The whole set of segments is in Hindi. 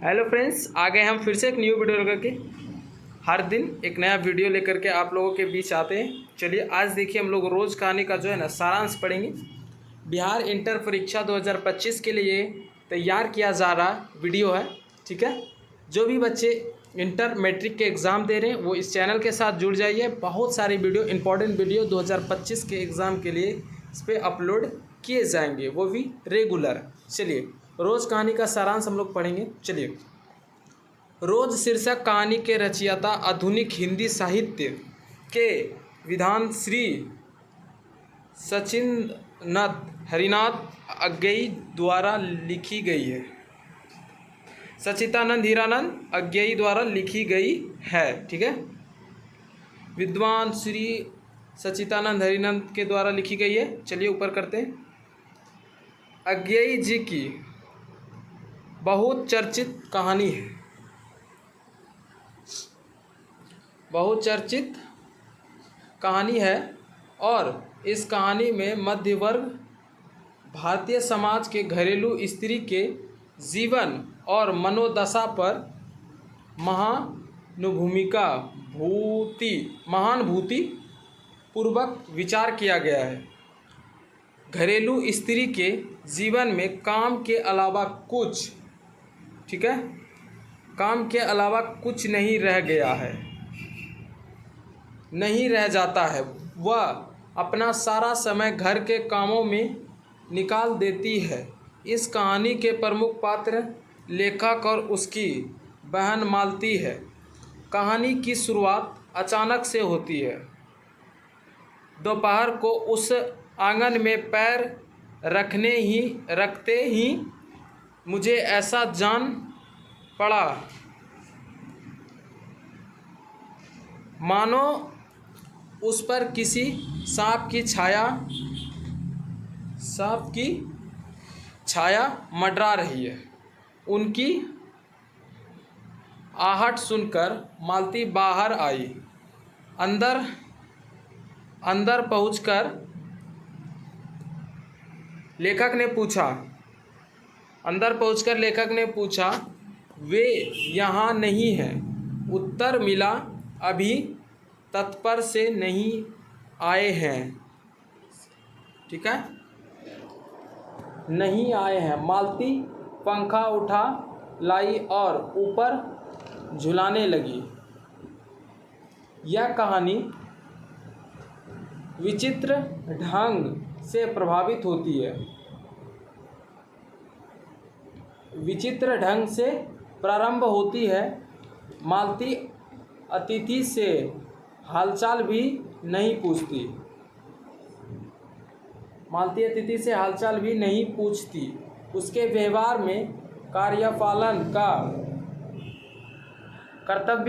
हेलो फ्रेंड्स, आ गए हम फिर से एक न्यू वीडियो लेकर के। हर दिन एक नया वीडियो लेकर के आप लोगों के बीच आते हैं। चलिए आज देखिए हम लोग रोज़ कहानी का जो है ना सारांश पढ़ेंगे। बिहार इंटर परीक्षा 2025 के लिए तैयार किया जा रहा वीडियो है। ठीक है, जो भी बच्चे इंटर मैट्रिक के एग्ज़ाम दे रहे हैं वो इस चैनल के साथ जुड़ जाइए। बहुत सारी वीडियो, इंपॉर्टेंट वीडियो 2025 के एग्ज़ाम के लिए इस पर अपलोड किए जाएंगे, वो भी रेगुलर। चलिए रोज़ कहानी का सारांश हम लोग पढ़ेंगे। चलिए, रोज़ शीर्षक कहानी के रचयिता आधुनिक हिंदी साहित्य के विद्वान श्री सचिंद्रनाथ हरिनाथ अज्ञेय द्वारा लिखी गई है। सच्चिदानंद हीरानंद अज्ञेय द्वारा लिखी गई है। ठीक है, विद्वान श्री सच्चिदानंद हरिनाथ के द्वारा लिखी गई है। चलिए ऊपर करते हैं। अज्ञेय जी की बहुत चर्चित कहानी है। बहुत चर्चित कहानी है और इस कहानी में मध्य वर्ग भारतीय समाज के घरेलू स्त्री के जीवन और मनोदशा पर महानुभूति पूर्वक विचार किया गया है। घरेलू स्त्री के जीवन में काम के अलावा कुछ, ठीक है, काम के अलावा कुछ नहीं रह गया है, नहीं रह जाता है। वह अपना सारा समय घर के कामों में निकाल देती है। इस कहानी के प्रमुख पात्र लेखक और उसकी बहन मालती है। कहानी की शुरुआत अचानक से होती है। दोपहर को उस आंगन में पैर रखते ही मुझे ऐसा जान पड़ा मानो उस पर किसी सांप की छाया मंडरा रही है। उनकी आहट सुनकर मालती बाहर आई। अंदर पहुंचकर लेखक ने पूछा, वे यहाँ नहीं हैं। उत्तर मिला, अभी तत्पर से नहीं आए हैं। ठीक है, नहीं आए हैं। मालती पंखा उठा लाई और ऊपर झुलाने लगी। यह कहानी विचित्र ढंग से प्रभावित होती है। विचित्र ढंग से प्रारंभ होती है। मालती अतिथि से हालचाल भी नहीं पूछती। मालती अतिथि से हालचाल भी नहीं पूछती। उसके व्यवहार में कर्तव्य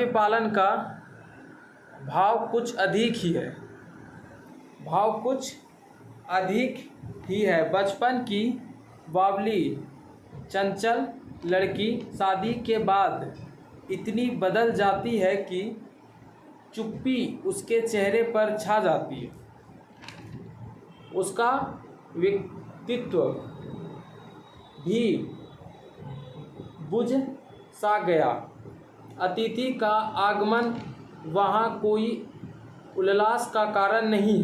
पालन का भाव कुछ अधिक ही है। बचपन की बावली चंचल लड़की शादी के बाद इतनी बदल जाती है कि चुप्पी उसके चेहरे पर छा जाती है। उसका व्यक्तित्व भी बुझ सा गया। अतिथि का आगमन वहाँ कोई उल्लास का कारण नहीं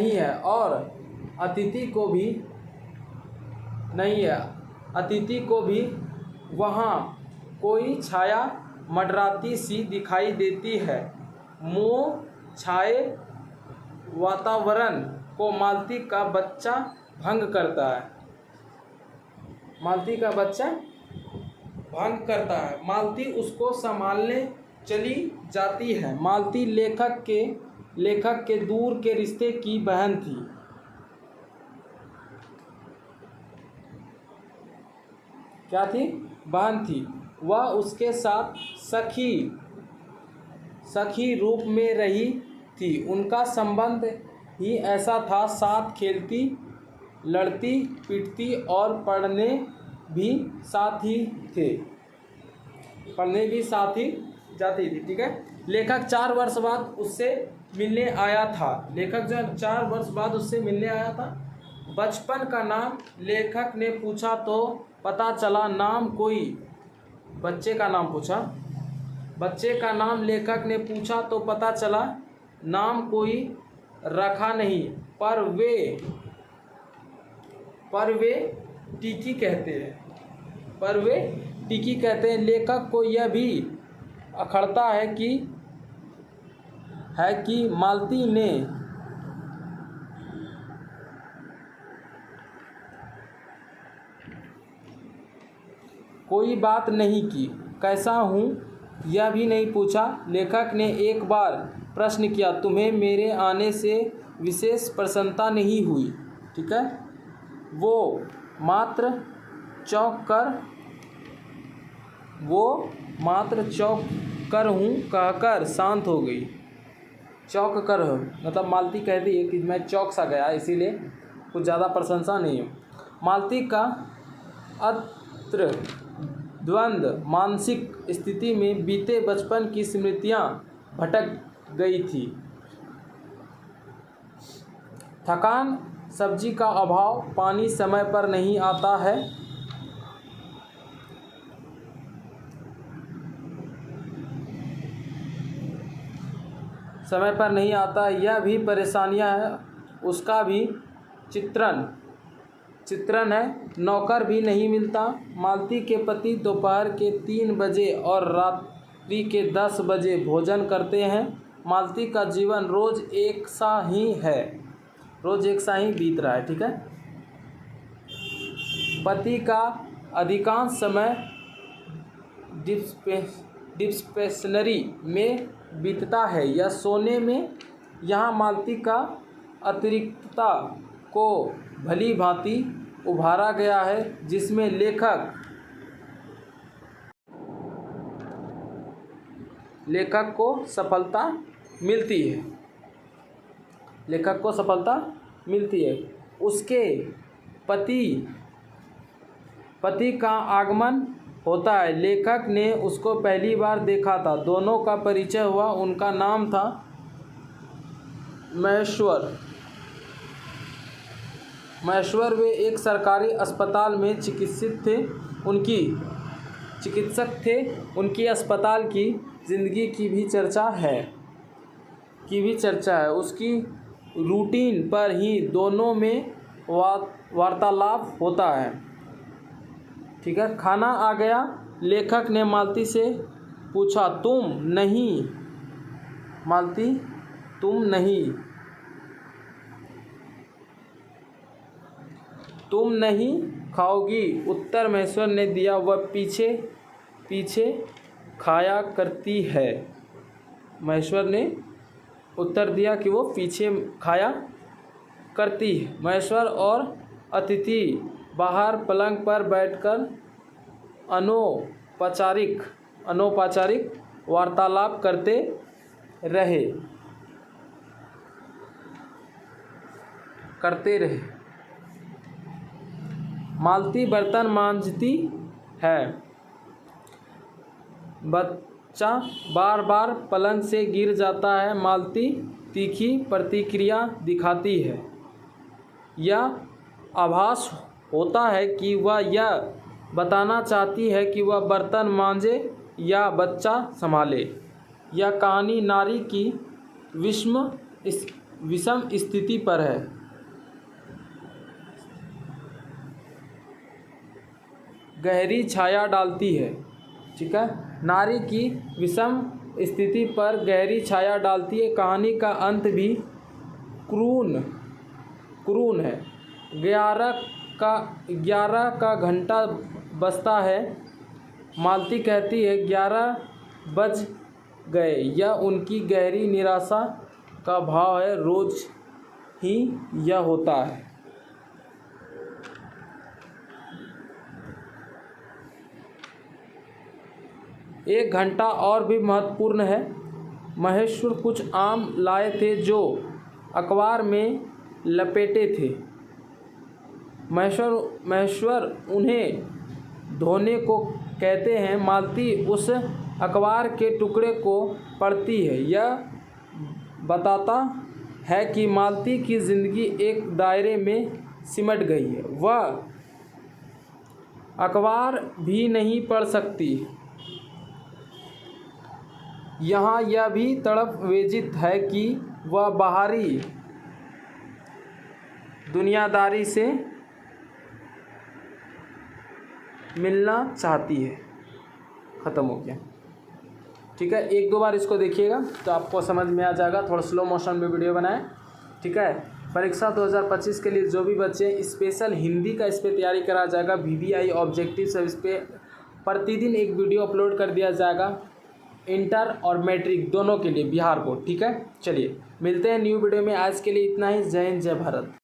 है और अतिथि को भी वहाँ कोई छाया मंडराती सी दिखाई देती है। मोह छाए वातावरण को मालती का बच्चा भंग करता है। मालती उसको संभालने चली जाती है। मालती लेखक के दूर के रिश्ते की बहन थी। क्या थी? बहन थी। वह उसके साथ सखी रूप में रही थी। उनका संबंध ही ऐसा था। साथ खेलती, लड़ती, पीटती और पढ़ने भी साथ ही जाती थी। ठीक है, लेखक 4 वर्ष बाद उससे मिलने आया था। बचपन का नाम लेखक ने पूछा तो पता चला नाम कोई, बच्चे का नाम पूछा, बच्चे का नाम लेखक ने पूछा तो पता चला नाम कोई रखा नहीं, पर वे टीकी कहते हैं, पर वे टीकी कहते हैं। लेखक को यह भी अखड़ता है कि मालती ने कोई बात नहीं की, कैसा हूँ यह भी नहीं पूछा। लेखक ने एक बार प्रश्न किया, तुम्हें मेरे आने से विशेष प्रसन्नता नहीं हुई? ठीक है, वो मात्र चौंक कर हूँ कहकर शांत हो गई। चौंक कर मतलब मालती कहती है कि मैं चौंक सा गया, इसीलिए कुछ ज़्यादा प्रशंसा नहीं है। मालती का अत्र द्वंद्व मानसिक स्थिति में बीते बचपन की स्मृतियाँ भटक गई थी। थकान, सब्जी का अभाव, पानी समय पर नहीं आता है, समय पर नहीं आता, यह भी परेशानियां हैं। उसका भी चित्रण है। नौकर भी नहीं मिलता। मालती के पति दोपहर के 3 बजे और रात्रि के 10 बजे भोजन करते हैं। मालती का जीवन रोज़ एक सा ही है, रोज़ एक सा ही बीत रहा है। ठीक है, पति का अधिकांश समय डिस्पेंसरी में बीतता है या सोने में। यहाँ मालती का अतिरिक्तता को भली भांति उभारा गया है, जिसमें लेखक को सफलता मिलती है, लेखक को सफलता मिलती है। उसके पति का आगमन होता है। लेखक ने उसको पहली बार देखा था, दोनों का परिचय हुआ। उनका नाम था महेश्वर। वे एक सरकारी अस्पताल में चिकित्सक थे। उनकी अस्पताल की ज़िंदगी की भी चर्चा है। उसकी रूटीन पर ही दोनों में वार्तालाप होता है। ठीक है, खाना आ गया। लेखक ने मालती से पूछा, तुम नहीं खाओगी? उत्तर महेश्वर ने दिया। वह पीछे खाया करती है। महेश्वर ने उत्तर दिया कि वो पीछे खाया करती है। महेश्वर और अतिथि बाहर पलंग पर बैठकर अनौपचारिक वार्तालाप करते रहे। मालती बर्तन मांजती है। बच्चा बार बार पलंग से गिर जाता है। मालती तीखी प्रतिक्रिया दिखाती है। यह आभास होता है कि वह यह बताना चाहती है कि वह बर्तन मांजे या बच्चा संभाले। यह कहानी नारी की विषम स्थिति पर है। गहरी छाया डालती है। ठीक है, नारी की विषम स्थिति पर गहरी छाया डालती है। कहानी का अंत भी क्रूर है। 11 का घंटा बजता है। मालती कहती है 11 बज गए। यह उनकी गहरी निराशा का भाव है। रोज ही यह होता है। एक घंटा और भी महत्वपूर्ण है। महेश्वर कुछ आम लाए थे जो अखबार में लपेटे थे। महेश्वर उन्हें धोने को कहते हैं। मालती उस अखबार के टुकड़े को पढ़ती है। यह बताता है कि मालती की ज़िंदगी एक दायरे में सिमट गई है। वह अखबार भी नहीं पढ़ सकती। यहाँ यह भी तड़प वेजित है कि वह बाहरी दुनियादारी से मिलना चाहती है। ख़त्म हो गया। ठीक है, एक दो बार इसको देखिएगा तो आपको समझ में आ जाएगा। थोड़ा स्लो मोशन में वीडियो बनाएं। ठीक है, परीक्षा 2025 के लिए जो भी बच्चे स्पेशल हिंदी का इस पर तैयारी करा जाएगा, VVI ऑब्जेक्टिव सब इस पर प्रतिदिन एक वीडियो अपलोड कर दिया जाएगा, इंटर और मैट्रिक दोनों के लिए बिहार बोर्ड। ठीक है, चलिए मिलते हैं न्यू वीडियो में। आज के लिए इतना ही। जय हिंद, जय भारत।